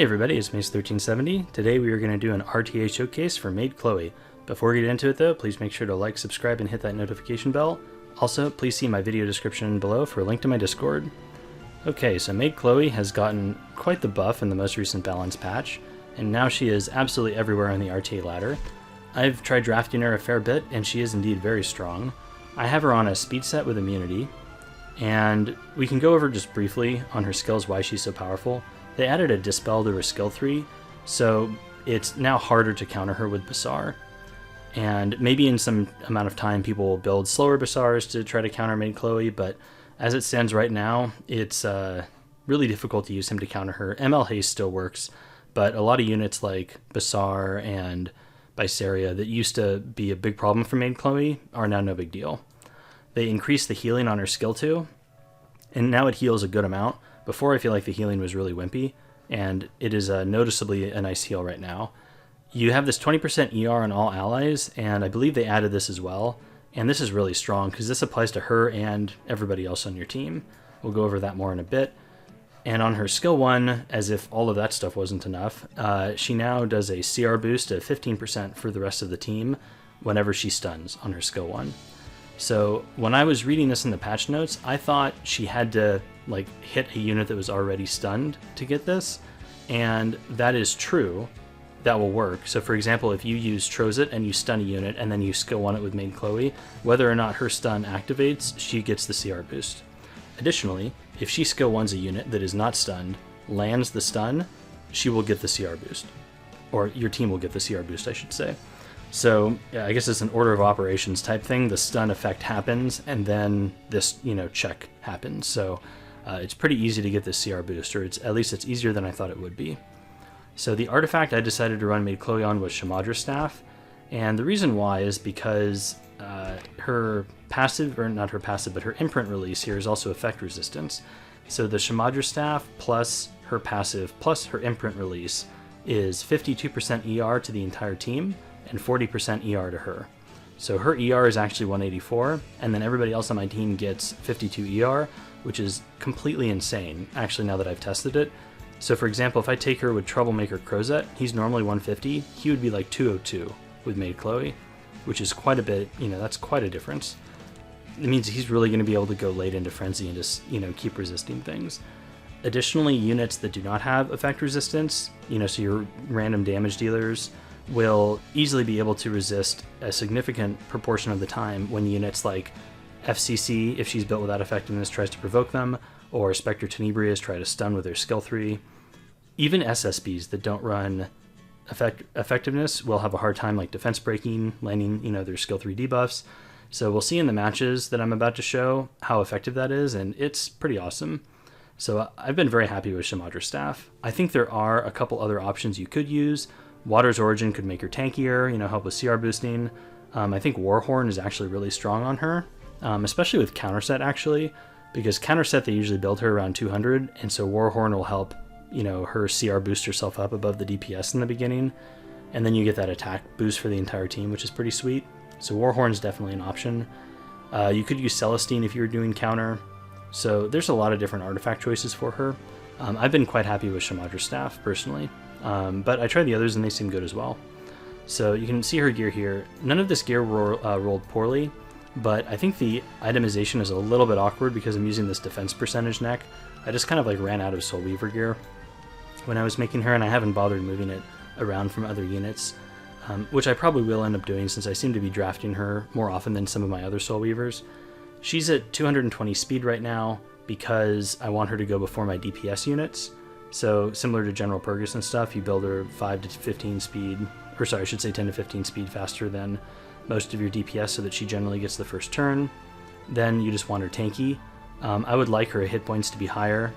Hey everybody, it's Mace1370. Today we are going to do an RTA Showcase for Maid Chloe. Before we get into it though, please make sure to like, subscribe, and hit that notification bell. Also, please see my video description below for a link to my Discord. Okay, so Maid Chloe has gotten quite the buff in the most recent balance patch, and now she is absolutely everywhere on the RTA ladder. I've tried drafting her a fair bit, and she is indeed very strong. I have her on a speed set with immunity, and we can go over just briefly on her skills why she's so powerful. They added a Dispel to her skill 3, so it's now harder to counter her with Bazaar. And maybe in some amount of time people will build slower Bazaars to try to counter Maid Chloe, but as it stands right now, it's really difficult to use him to counter her. ML Haste still works, but a lot of units like Bazaar and Bisaria that used to be a big problem for Maid Chloe are now no big deal. They increased the healing on her skill 2, and now it heals a good amount. Before, I feel like the healing was really wimpy, and it is noticeably a nice heal right now. You have this 20% ER on all allies, and I believe they added this as well. And this is really strong because this applies to her and everybody else on your team. We'll go over that more in a bit. And on her skill 1, as if all of that stuff wasn't enough, she now does a CR boost of 15% for the rest of the team whenever she stuns on her skill 1. So when I was reading this in the patch notes, I thought she had to hit a unit that was already stunned to get this, and that is true. That will work. So for example, if you use Trozit and you stun a unit and then you skill 1 it with Maid Chloe, whether or not her stun activates, she gets the CR boost. Additionally, if she skill 1s a unit that is not stunned, lands the stun, she will get the CR boost. Or your team will get the CR boost, I should say. So yeah, I guess it's an order of operations type thing. The stun effect happens, and then this, check happens. So it's pretty easy to get this CR boost, or at least it's easier than I thought it would be. So the artifact I decided to run Maid Chloe on was Shamadra's Staff, and the reason why is because her passive, or not her passive, but her imprint release here is also effect resistance. So the Shamadra's Staff plus her passive plus her imprint release is 52% ER to the entire team and 40% ER to her. So her ER is actually 184, and then everybody else on my team gets 52 ER, which is completely insane, actually, now that I've tested it. So for example, if I take her with Troublemaker Crozet, he's normally 150, he would be like 202 with Maid Chloe, which is quite a bit, that's quite a difference. It means he's really going to be able to go late into Frenzy and just, keep resisting things. Additionally, units that do not have effect resistance, so your random damage dealers, will easily be able to resist a significant proportion of the time when units like FCC, if she's built without effectiveness, tries to provoke them, or Spectre Tenebrious try to stun with their skill 3. Even SSBs that don't run effectiveness will have a hard time defense breaking, landing their skill 3 debuffs. So we'll see in the matches that I'm about to show how effective that is, and it's pretty awesome. So I've been very happy with Shamadra's Staff. I think there are a couple other options you could use. Water's Origin could make her tankier, help with CR boosting. I think Warhorn is actually really strong on her, especially with Counterset actually, because Counterset they usually build her around 200, and so Warhorn will help, her CR boost herself up above the DPS in the beginning, and then you get that attack boost for the entire team, which is pretty sweet. So Warhorn's definitely an option. You could use Celestine if you were doing counter. So there's a lot of different artifact choices for her. I've been quite happy with Shamadra's Staff personally. But I tried the others and they seem good as well. So you can see her gear here. None of this gear rolled poorly, but I think the itemization is a little bit awkward because I'm using this defense percentage neck. I just kind of ran out of Soul Weaver gear when I was making her, and I haven't bothered moving it around from other units, which I probably will end up doing since I seem to be drafting her more often than some of my other Soul Weavers. She's at 220 speed right now because I want her to go before my DPS units. So similar to General Purgus and stuff, you build her 5 to 15 speed, or sorry, I should say 10 to 15 speed faster than most of your DPS so that she generally gets the first turn. Then you just want her tanky. I would like her hit points to be higher,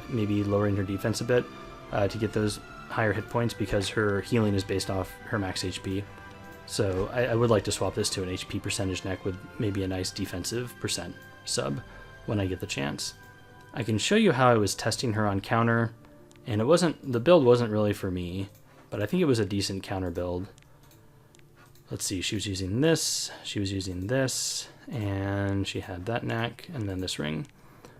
maybe lowering her defense a bit to get those higher hit points because her healing is based off her max HP. So I would like to swap this to an HP percentage neck with maybe a nice defensive percent sub when I get the chance. I can show you how I was testing her on counter, and the build wasn't really for me, but I think it was a decent counter build. Let's see, she was using this, and she had that neck, and then this ring.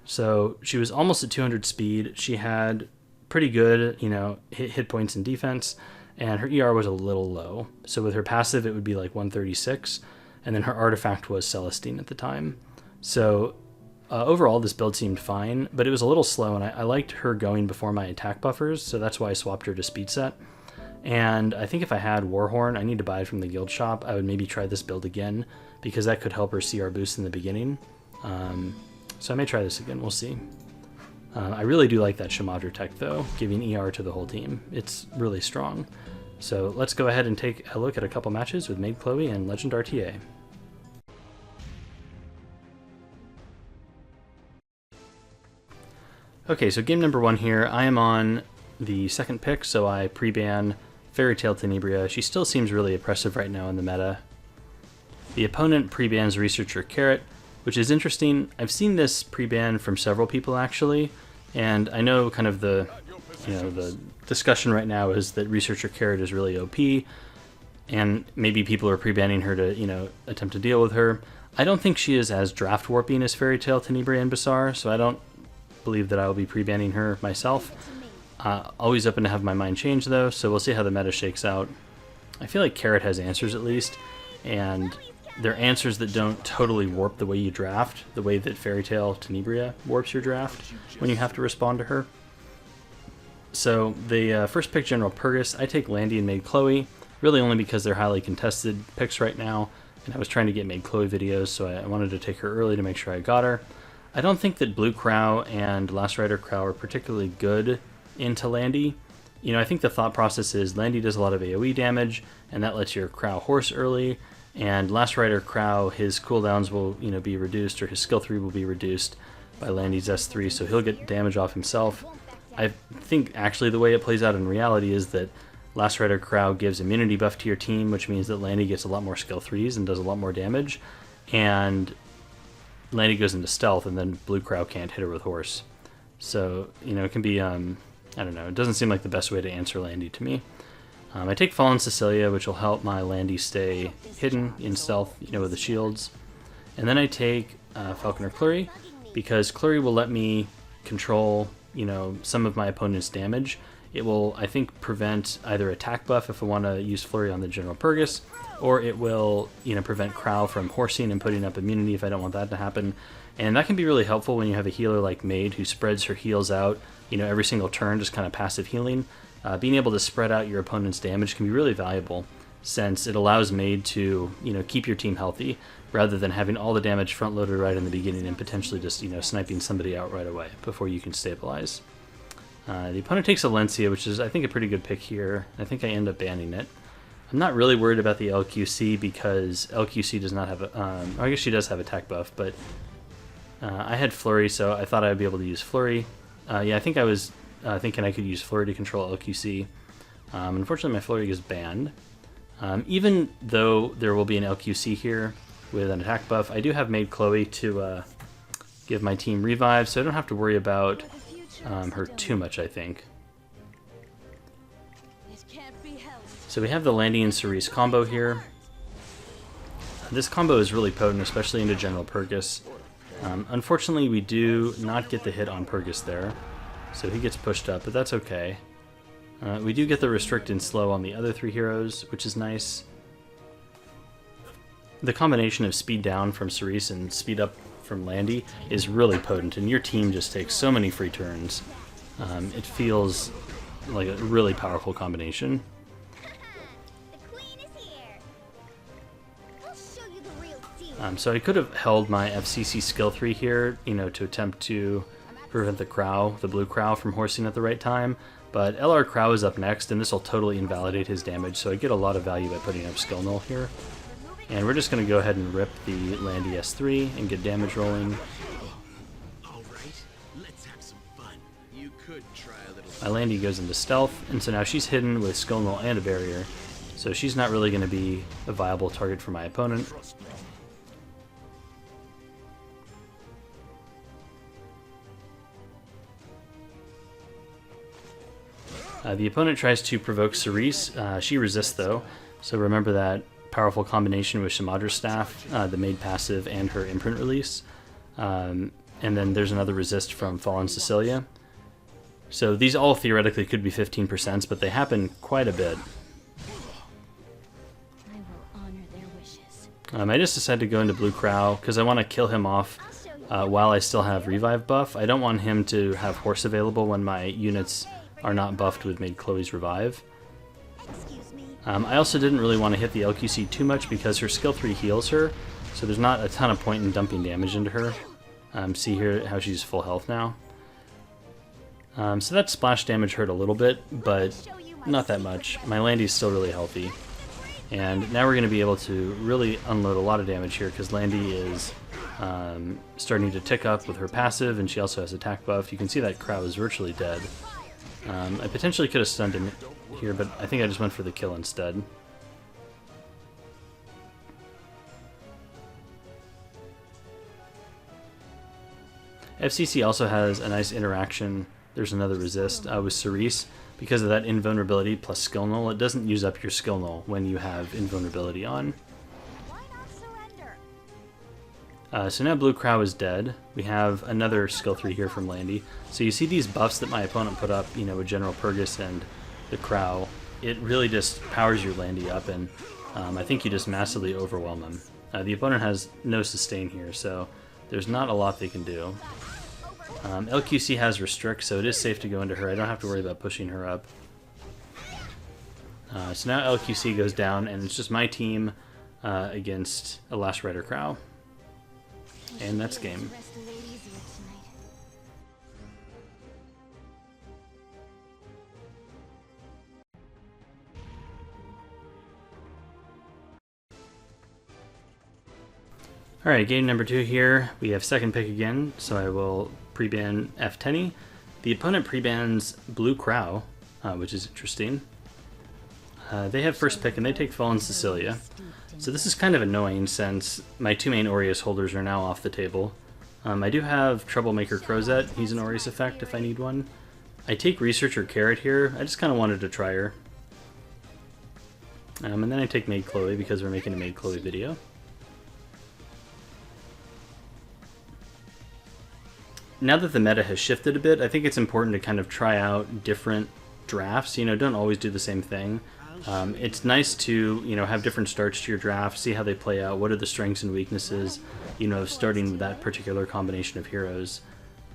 So she was almost at 200 speed. She had pretty good, you know, hit points and defense, and her ER was a little low. So with her passive, it would be like 136, and then her artifact was Celestine at the time. So overall, this build seemed fine, but it was a little slow, and I liked her going before my attack buffers, so that's why I swapped her to speed set. And I think if I had Warhorn, I need to buy it from the guild shop, I would maybe try this build again, because that could help her CR boost in the beginning. So I may try this again, we'll see. I really do like that Shamadra tech though, giving ER to the whole team. It's really strong. So let's go ahead and take a look at a couple matches with Maid Chloe and Legend RTA. Okay, so game number 1 here. I am on the second pick, so I pre-ban Fairy Tale Tenebria. She still seems really oppressive right now in the meta. The opponent pre-bans Researcher Carrot, which is interesting. I've seen this pre-ban from several people actually, and I know kind of the discussion right now is that Researcher Carrot is really OP, and maybe people are pre-banning her to, attempt to deal with her. I don't think she is as draft warping as Fairy Tale Tenebria and Bassar, so I don't believe that I will be pre-banning her myself. Always open to have my mind change though, so we'll see how the meta shakes out. I feel like Carrot has answers at least, and they're answers that don't totally warp the way you draft, the way that Fairy Tale Tenebria warps your draft when you have to respond to her. So the first pick, General Purgus, I take Landy and Maid Chloe, really only because they're highly contested picks right now, and I was trying to get Maid Chloe videos, so I wanted to take her early to make sure I got her. I don't think that Blue Crow and Last Rider Crow are particularly good into Landy. I think the thought process is Landy does a lot of AoE damage, and that lets your Crow horse early, and Last Rider Crow, his cooldowns will be reduced, or his skill 3 will be reduced by Landy's S3, so he'll get damage off himself. I think actually the way it plays out in reality is that Last Rider Crow gives immunity buff to your team, which means that Landy gets a lot more skill 3s and does a lot more damage, and Landy goes into stealth, and then Blue Crow can't hit her with horse. So, it can be, I don't know, it doesn't seem like the best way to answer Landy to me. I take Fallen Cecilia, which will help my Landy stay hidden in stealth, with the shields. And then I take Falconer Clury, because Clury will let me control, some of my opponent's damage. It will, I think, prevent either attack buff if I want to use Flurry on the General Purgus, or it will, prevent Crow from horsing and putting up immunity if I don't want that to happen. And that can be really helpful when you have a healer like Maid who spreads her heals out, every single turn, just kind of passive healing. Being able to spread out your opponent's damage can be really valuable, since it allows Maid to, keep your team healthy, rather than having all the damage front-loaded right in the beginning and potentially just, sniping somebody out right away before you can stabilize. The opponent takes Alencia, which is, I think, a pretty good pick here. I think I end up banning it. I'm not really worried about the LQC, because LQC does not have I guess she does have attack buff, but I had Flurry, so I thought I'd be able to use Flurry. Yeah, I think I was thinking I could use Flurry to control LQC. Unfortunately, my Flurry is banned. Even though there will be an LQC here with an attack buff, I do have Maid Chloe to give my team revive, so I don't have to worry about her too much, I think. So we have the Landy and Cerise combo here. This combo is really potent, especially into General Purgus. Unfortunately, we do not get the hit on Purgus there, so he gets pushed up, but that's okay. We do get the restrict and slow on the other 3 heroes, which is nice. The combination of speed down from Cerise and speed up from Landy is really potent, and your team just takes so many free turns. It feels like a really powerful combination. So I could have held my FCC skill 3 here, to attempt to prevent the Blue Crow from horsing at the right time, but LR Crow is up next, and this will totally invalidate his damage, so I get a lot of value by putting up skill null here. And we're just going to go ahead and rip the Landy S3 and get damage rolling. My Landy goes into stealth, and so now she's hidden with skill null and a barrier, so she's not really going to be a viable target for my opponent. The opponent tries to provoke Cerise. She resists though, so remember that powerful combination with Shamadra's Staff, the Maid passive, and her imprint release. And then there's another resist from Fallen Cecilia. So these all theoretically could be 15%, but they happen quite a bit. I will honor their wishes. I just decided to go into Blue Crow because I want to kill him off while I still have Revive buff. I don't want him to have Horse available when my units are not buffed with Maid Chloe's Revive. Excuse me. I also didn't really want to hit the LQC too much because her skill 3 heals her, so there's not a ton of point in dumping damage into her. See here how she's full health now. So that splash damage hurt a little bit, but not that much. My Landy's still really healthy. And now we're going to be able to really unload a lot of damage here because Landy is starting to tick up with her passive, and she also has attack buff. You can see that Crow is virtually dead. I potentially could have stunned him here, but I think I just went for the kill instead. FCC also has a nice interaction. There's another resist with Cerise. Because of that invulnerability plus skill null, it doesn't use up your skill null when you have invulnerability on. Why not surrender? So now Blue Crow is dead. We have another skill 3 here from Landy. So you see these buffs that my opponent put up, you know, with General Purgus and the Crow. It really just powers your Landy up, and I think you just massively overwhelm him. The opponent has no sustain here, so there's not a lot they can do. LQC has Restrict, so it is safe to go into her. I don't have to worry about pushing her up. So now LQC goes down, and it's just my team against a Last Rider Crow. And that's game. Rest a little easier tonight. Alright, game number 2 here. We have second pick again, so I will pre-ban F10. The opponent pre-bans Blue Crow, which is interesting. They have first pick, and they take Fallen Cecilia. So this is kind of annoying since my 2 main Aureus holders are now off the table. I do have Troublemaker Crozet. He's an Aureus effect if I need one. I take Researcher Carrot here. I just kind of wanted to try her. And then I take Maid Chloe because we're making a Maid Chloe video. Now that the meta has shifted a bit, I think it's important to kind of try out different drafts. You know, don't always do the same thing. It's nice to, you know, have different starts to your draft, see how they play out, what are the strengths and weaknesses, you know, starting with that particular combination of heroes.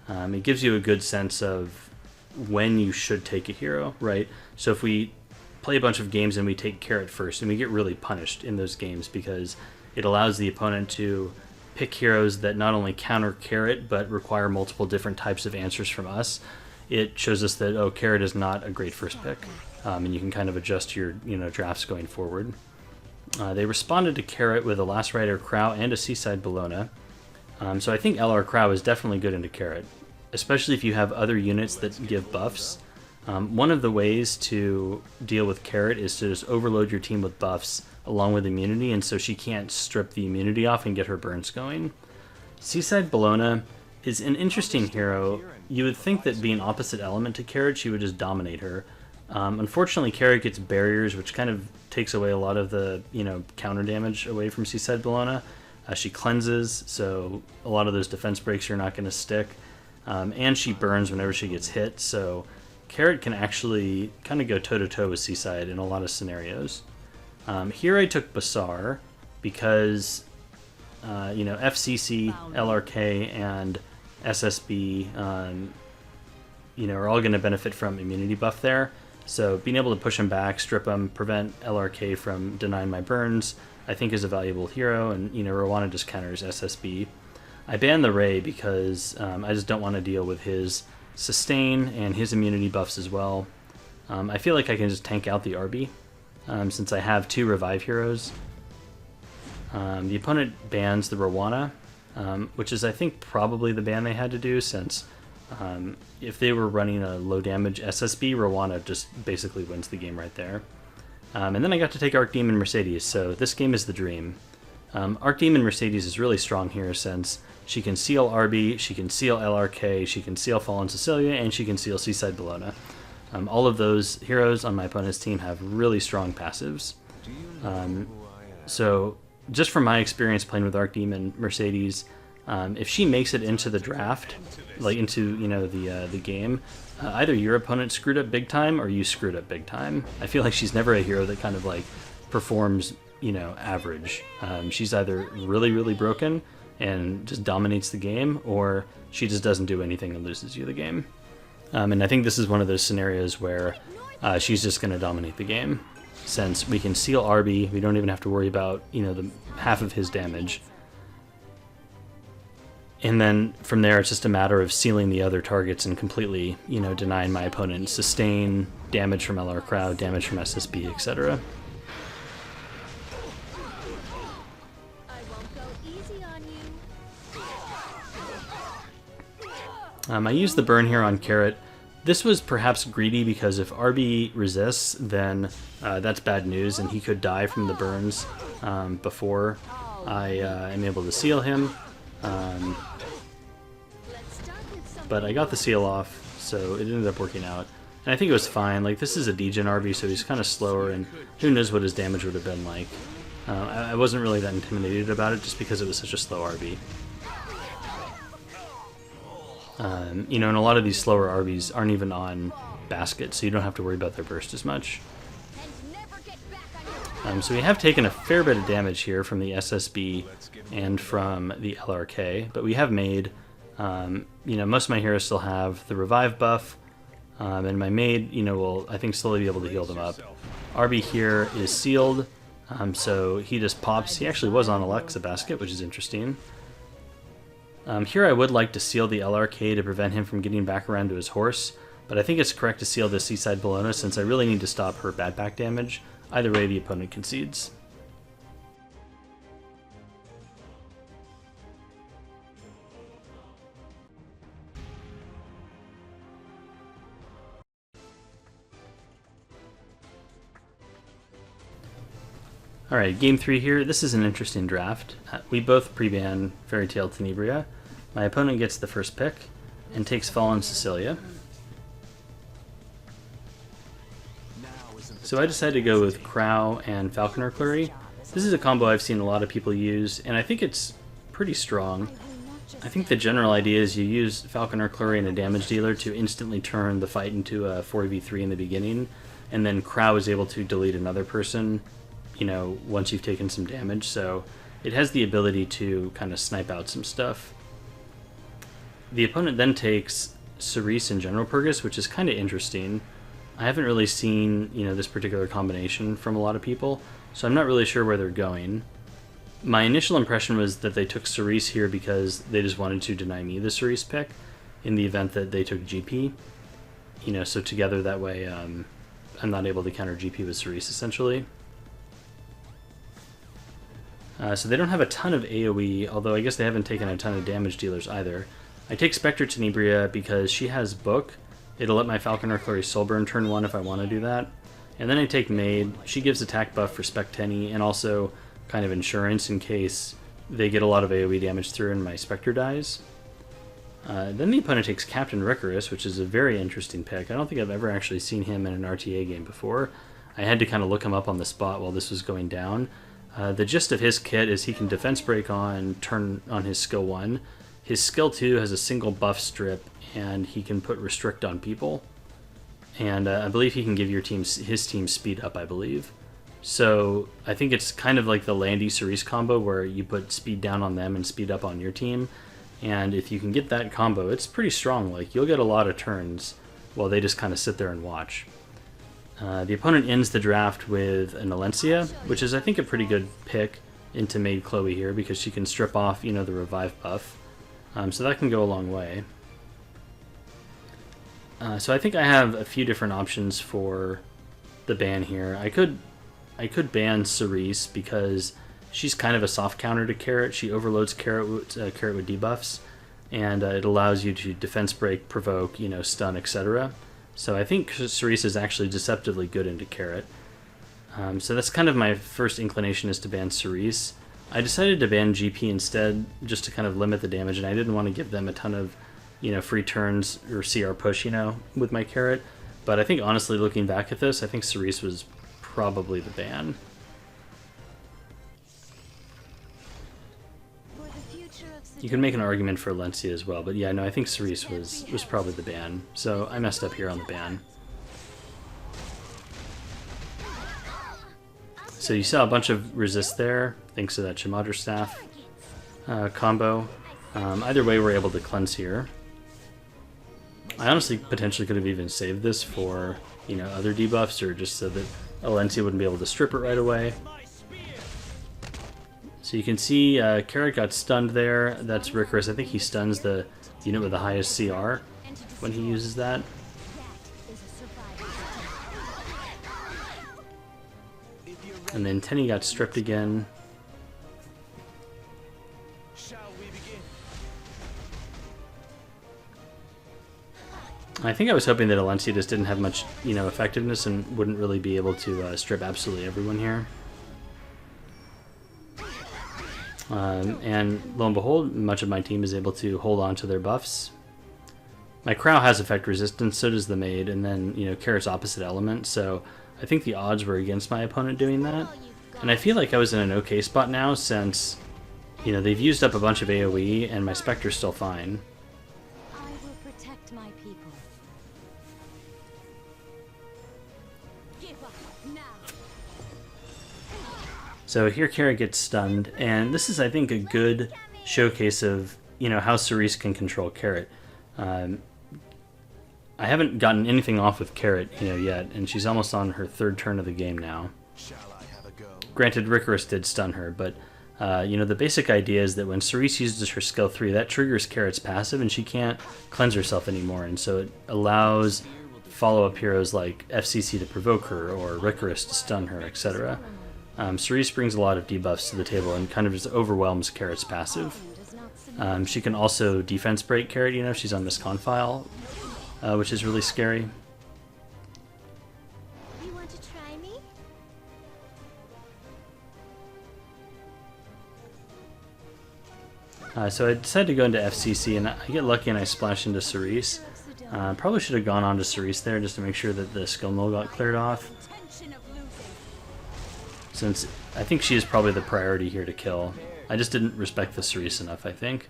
It gives you a good sense of when you should take a hero, right? So if we play a bunch of games and we take Carrot first, and we get really punished in those games because it allows the opponent to pick heroes that not only counter Carrot but require multiple different types of answers from us. It shows us that, oh, Carrot is not a great first pick, and you can kind of adjust your, you know, drafts going forward. They responded to Carrot with a Last Rider Crow and a Seaside Bologna, so I think LR Crow is definitely good into Carrot, especially if you have other units that give buffs. One of the ways to deal with Carrot is to just overload your team with buffs along with immunity, and so she can't strip the immunity off and get her burns going. Seaside Bologna is an interesting hero. You would think that being opposite element to Carrot, she would just dominate her. Unfortunately, Carrot gets barriers, which kind of takes away a lot of the, you know, counter damage away from Seaside Bologna. She cleanses, so a lot of those defense breaks are not going to stick. And she burns whenever she gets hit, so Carrot can actually kind of go toe-to-toe with Seaside in a lot of scenarios. Here I took Basar because, you know, FCC, LRK, and SSB, you know, are all going to benefit from immunity buff there. So being able to push him back, strip him, prevent LRK from denying my burns, I think is a valuable hero, and, you know, Rowana just counters SSB. I banned the Ray because I just don't want to deal with his sustain and his immunity buffs as well. I feel like I can just tank out the RB since I have 2 revive heroes. The opponent bans the Rowana, which is, I think, probably the ban they had to do, since if they were running a low damage SSB, Rowana just basically wins the game right there. And then I got to take Archdemon Mercedes, so this game is the dream. Archdemon Mercedes is really strong here since she can seal RB, she can seal LRK, she can seal Fallen Cecilia, and she can seal Seaside Bologna. All of those heroes on my opponent's team have really strong passives. So just from my experience playing with Archdemon Mercedes, If she makes it into the draft, like into, you know, the game, either your opponent screwed up big time or you screwed up big time. I feel like she's never a hero that kind of like performs, you know, average. She's either really, really broken and just dominates the game, or she just doesn't do anything and loses you the game. And I think this is one of those scenarios where she's just going to dominate the game. Since we can seal Arby, we don't even have to worry about, you know, the half of his damage. And then from there, it's just a matter of sealing the other targets and completely, you know, denying my opponent sustain, damage from LR Crowd, damage from SSB, etc. I used the burn here on Carrot. This was perhaps greedy because if RB resists, then that's bad news, and he could die from the burns before I am able to seal him. But I got the seal off, so it ended up working out. And I think it was fine. Like, this is a degen RB, so he's kind of slower, and who knows what his damage would have been like. I wasn't really that intimidated about it just because it was such a slow RB. You know, and a lot of these slower RBs aren't even on basket, so you don't have to worry about their burst as much. So we have taken a fair bit of damage here from the SSB and from the LRK, but we have made, you know, most of my heroes still have the revive buff, and my Maid, you know, will, I think, slowly be able to heal them up. RB here is sealed, so he just pops. He actually was on Alexa basket, which is interesting. Here I would like to seal the LRK to prevent him from getting back around to his horse, but I think it's correct to seal the Seaside Bologna since I really need to stop her bad back damage. Either way, the opponent concedes. Alright, game 3 here. This is an interesting draft. We both pre-ban Fairy Tale Tenebria. My opponent gets the first pick and takes Fallen Cecilia. So I decided to go with Crow and Falconer Clary. This is a combo I've seen a lot of people use, and I think it's pretty strong. I think the general idea is you use Falconer Clary and a damage dealer to instantly turn the fight into a 4v3 in the beginning, and then Crow is able to delete another person, you know, once you've taken some damage, so it has the ability to kind of snipe out some stuff. The opponent then takes Cerise and General Purgus, which is kind of interesting. I haven't really seen, you know, this particular combination from a lot of people, so I'm not really sure where they're going. My initial impression was that they took Cerise here because they just wanted to deny me the Cerise pick in the event that they took GP. You know, so together that way I'm not able to counter GP with Cerise, essentially. So they don't have a ton of AoE, although I guess they haven't taken a ton of damage dealers either. I take Spectre Tenebria because she has Book. It'll let my Falconer Clary Soulburn turn 1 if I want to do that. And then I take Maid. She gives attack buff for Spec Tenny and also kind of insurance in case they get a lot of AoE damage through and my Spectre dies. Then the opponent takes Captain Ricorous, which is a very interesting pick. I don't think I've ever actually seen him in an RTA game before. I had to kind of look him up on the spot while this was going down. The gist of his kit is he can defense break on turn on his skill 1. His skill 2 has a single buff strip, and he can put restrict on people. And I believe he can give your team, his team speed up, I believe. So I think it's kind of like the Landy Cerise combo where you put speed down on them and speed up on your team. And if you can get that combo, it's pretty strong. Like, you'll get a lot of turns while they just kind of sit there and watch. The opponent ends the draft with an Alencia, which is, I think, a pretty good pick into Maid Chloe here because she can strip off, you know, the revive buff. So that can go a long way. So I think I have a few different options for the ban here. I could ban Cerise because she's kind of a soft counter to Carrot. She overloads Carrot with debuffs, and it allows you to defense break, provoke, you know, stun, etc. So I think Cerise is actually deceptively good into Carrot. So that's kind of my first inclination, is to ban Cerise. I decided to ban GP instead, just to kind of limit the damage, and I didn't want to give them a ton of, you know, free turns or CR push, you know, with my Carrot. But I think, honestly, looking back at this, I think Cerise was probably the ban. For the You can make an argument for Alencia as well, but yeah, no, I think Cerise was probably the ban. So I messed up here on the ban. So you saw a bunch of resist there, thanks to that Shamadra Staff combo. Either way, we're able to cleanse here. I honestly potentially could have even saved this for, you know, other debuffs, or just so that Alencia wouldn't be able to strip it right away. So you can see Carrot got stunned there. That's Ricorous. I think he stuns the unit with the highest CR when he uses that. And then Tenny got stripped again. I think I was hoping that Alencia just didn't have much, you know, effectiveness and wouldn't really be able to strip absolutely everyone here. And lo and behold, much of my team is able to hold on to their buffs. My Crow has effect resistance, so does the Maid, and then, you know, Carrot's opposite element, so I think the odds were against my opponent doing that. And I feel like I was in an okay spot now since, you know, they've used up a bunch of AoE and my Spectre's still fine. I will protect my people. Give up now. So here Carrot gets stunned, and this is, I think, a good showcase of, you know, how Cerise can control Carrot. I haven't gotten anything off with Carrot, you know, yet, and she's almost on her third turn of the game now. Granted, Ricorous did stun her, but, you know, the basic idea is that when Cerise uses her skill 3, that triggers Carrot's passive, and she can't cleanse herself anymore, and so it allows follow-up heroes like FCC to provoke her, or Ricorous to stun her, etc. Cerise brings a lot of debuffs to the table and kind of just overwhelms Carrot's passive. She can also defense break Carrot, you know, if she's on miscon file, which is really scary. You want to try me? So I decided to go into FCC, and I get lucky and I splash into Cerise. Probably should have gone on to Cerise there just to make sure that the skill mill got cleared off, since I think she is probably the priority here to kill. I just didn't respect the Cerise enough, I think.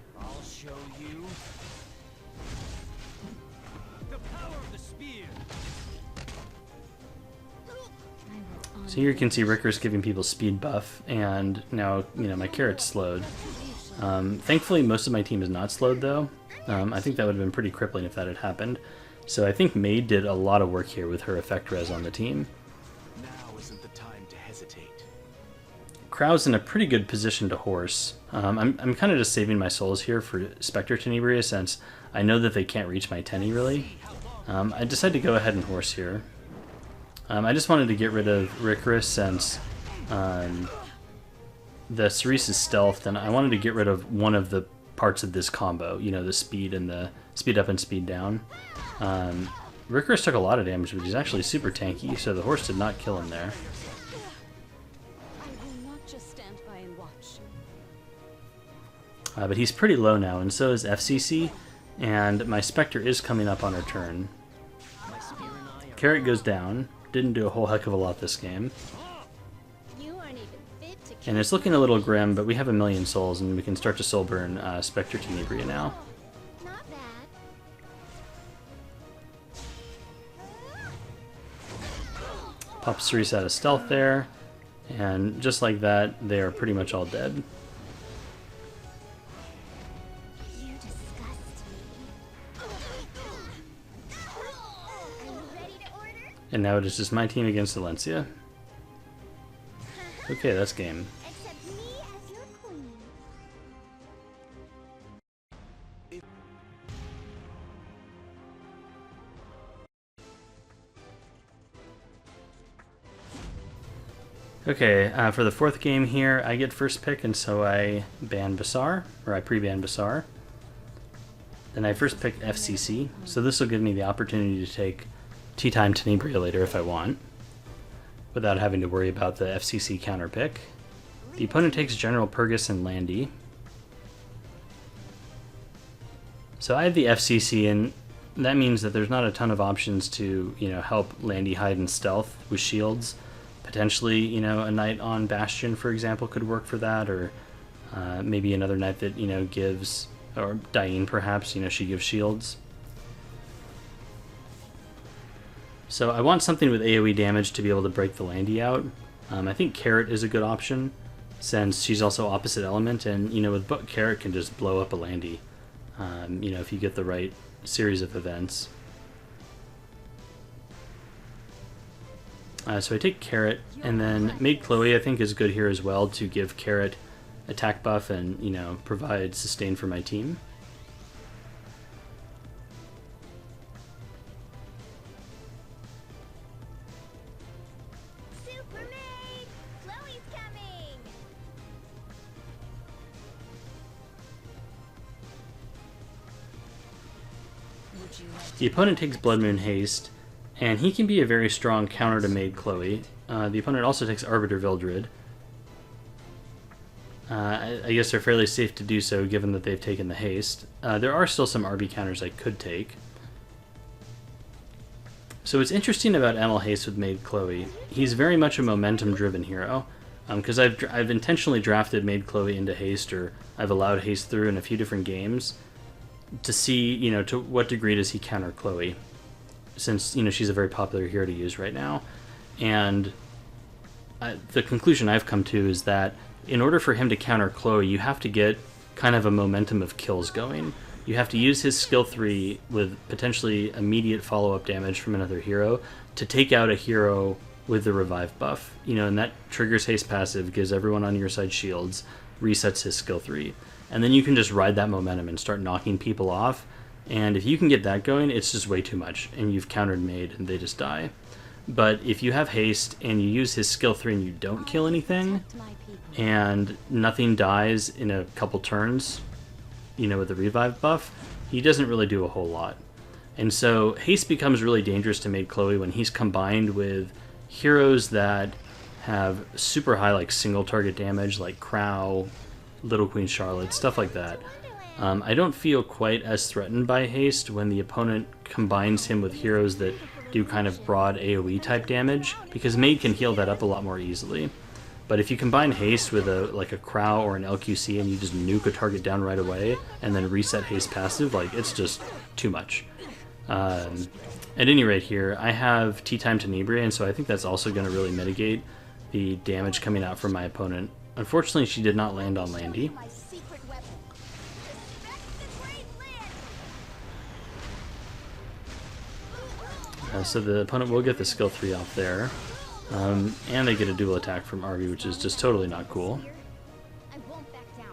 So here you can see Ricorous giving people speed buff, and now, you know, my Carrot's slowed. Thankfully, most of my team is not slowed, though. I think that would have been pretty crippling if that had happened. So I think Maid did a lot of work here with her effect res on the team. Now isn't the time to hesitate. Crow's in a pretty good position to horse. I'm kind of just saving my souls here for Spectre Tenebria, since I know that they can't reach my Tenny, really. I decided to go ahead and horse here. I just wanted to get rid of Ricorous, since the Cerise is stealthed, and I wanted to get rid of one of the parts of this combo, you know, the speed and the speed up and speed down. Ricorous took a lot of damage, but he's actually super tanky, so the horse did not kill him there. I will not just stand by and watch. But he's pretty low now, and so is FCC, and my Spectre is coming up on her turn. Carrot goes down. Didn't do a whole heck of a lot this game. You aren't even fit to And it's looking a little grim, but we have 1,000,000 souls, and we can start to soul burn Spectre Tenebria now. Not bad. Pop Cerise out of stealth there, and just like that, they are pretty much all dead. You disgust me. Are you ready to order? And now it is just my team against Alencia. Okay, that's game. Except me as your queen. Okay, for the fourth game here, I get first pick, and so I ban Basar, or I pre-ban Basar. Then I first picked FCC, so this will give me the opportunity to take Tea Time Tenebria later if I want, without having to worry about the FCC counter pick. The opponent takes General Purgus and Landy. So I have the FCC, and that means that there's not a ton of options to, you know, help Landy hide in stealth with shields. Potentially, you know, a Knight on Bastion, for example, could work for that, or Maybe another knight that, you know, gives, or Diane perhaps, you know, she gives shields. So I want something with AoE damage to be able to break the Landy out. I think Carrot is a good option, since she's also opposite element, and, you know, with Carrot can just blow up a Landy, you know, if you get the right series of events. So I take Carrot, and then Maid Chloe I think is good here as well to give Carrot attack buff and, you know, provide sustain for my team. Super Maid! Chloe's coming! The opponent takes Blood Moon Haste, and he can be a very strong counter to Maid Chloe. The opponent also takes Arbiter Vildred. I guess they're fairly safe to do so given that they've taken the haste. There are still some RB counters I could take. So what's interesting about ML Haste with Maid Chloe, he's very much a momentum-driven hero. Because I've intentionally drafted Maid Chloe into haste, or I've allowed haste through in a few different games to see, you know, to what degree does he counter Chloe, since, you know, she's a very popular hero to use right now. And the conclusion I've come to is that in order for him to counter Chloe, you have to get kind of a momentum of kills going. You have to use his skill 3 with potentially immediate follow-up damage from another hero to take out a hero with the revive buff. You know, and that triggers haste passive, gives everyone on your side shields, resets his skill 3. And then you can just ride that momentum and start knocking people off. And if you can get that going, it's just way too much, and you've countered Maid and they just die. But if you have haste and you use his skill 3 and you don't kill anything, and nothing dies in a couple turns, you know, with the revive buff, he doesn't really do a whole lot. And so haste becomes really dangerous to Maid Chloe when he's combined with heroes that have super high, like, single target damage, like Crow, Little Queen Charlotte, stuff like that. I don't feel quite as threatened by haste when the opponent combines him with heroes that do kind of broad AoE type damage, because Maid can heal that up a lot more easily. But if you combine haste with a Crow or an LQC and you just nuke a target down right away and then reset haste passive, like, it's just too much. At any rate here, I have Tea Time Tenebria, and so I think that's also going to really mitigate the damage coming out from my opponent. Unfortunately, she did not land on Landy. My secret weapon. Respect the great land. So the opponent will get the skill 3 off there. And they get a dual attack from RB, which is just totally not cool. I won't back down.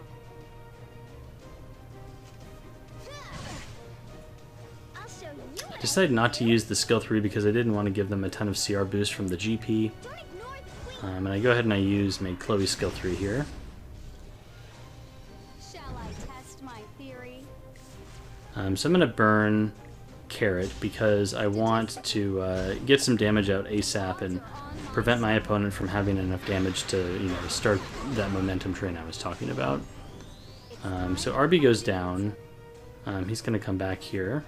I'll show you. I decided not to use the skill 3 because I didn't want to give them a ton of CR boost from the GP. Don't ignore the queen. And I go ahead and I use Maid Chloe skill 3 here. Shall I test my theory? So I'm going to burn Carrot because I want to get some damage out ASAP and prevent my opponent from having enough damage to, you know, start that momentum train I was talking about. So RB goes down. He's going to come back here.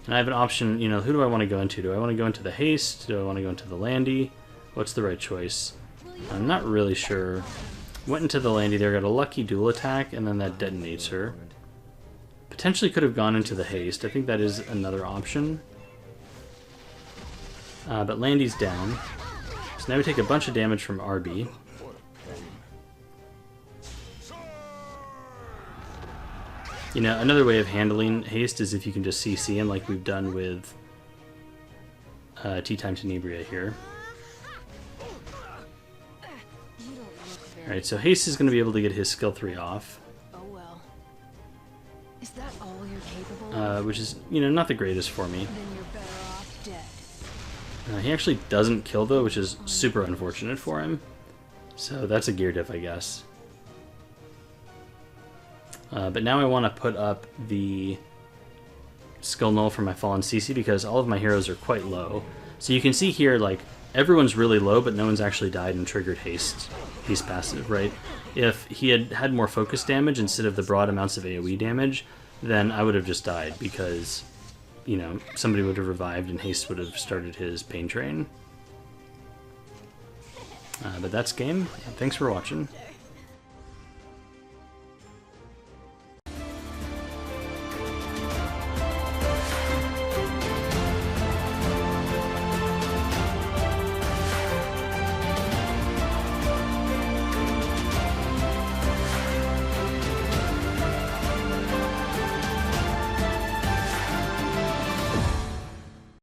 And I have an option, you know, who do I want to go into? Do I want to go into the haste? Do I want to go into the Landy? What's the right choice? I'm not really sure. Went into the Landy there, got a lucky dual attack, and then that detonates her. Potentially could have gone into the haste. I think that is another option. But Landy's down. So now we take a bunch of damage from RB. You know, another way of handling haste is if you can just CC him like we've done with Tea Time Tenebria here. Alright, so haste is going to be able to get his skill 3 off. Oh well. Is that all you're capable of? Which is, you know, not the greatest for me. Then you're better off dead. He actually doesn't kill though, which is super unfortunate for him. So that's a gear diff, I guess. But now I want to put up the skill null for my Fallen CC because all of my heroes are quite low. So you can see here, like, everyone's really low, but no one's actually died and triggered haste passive, right? If he had had more focus damage instead of the broad amounts of AoE damage, then I would have just died because, you know, somebody would have revived and haste would have started his pain train. But that's game. Thanks for watching.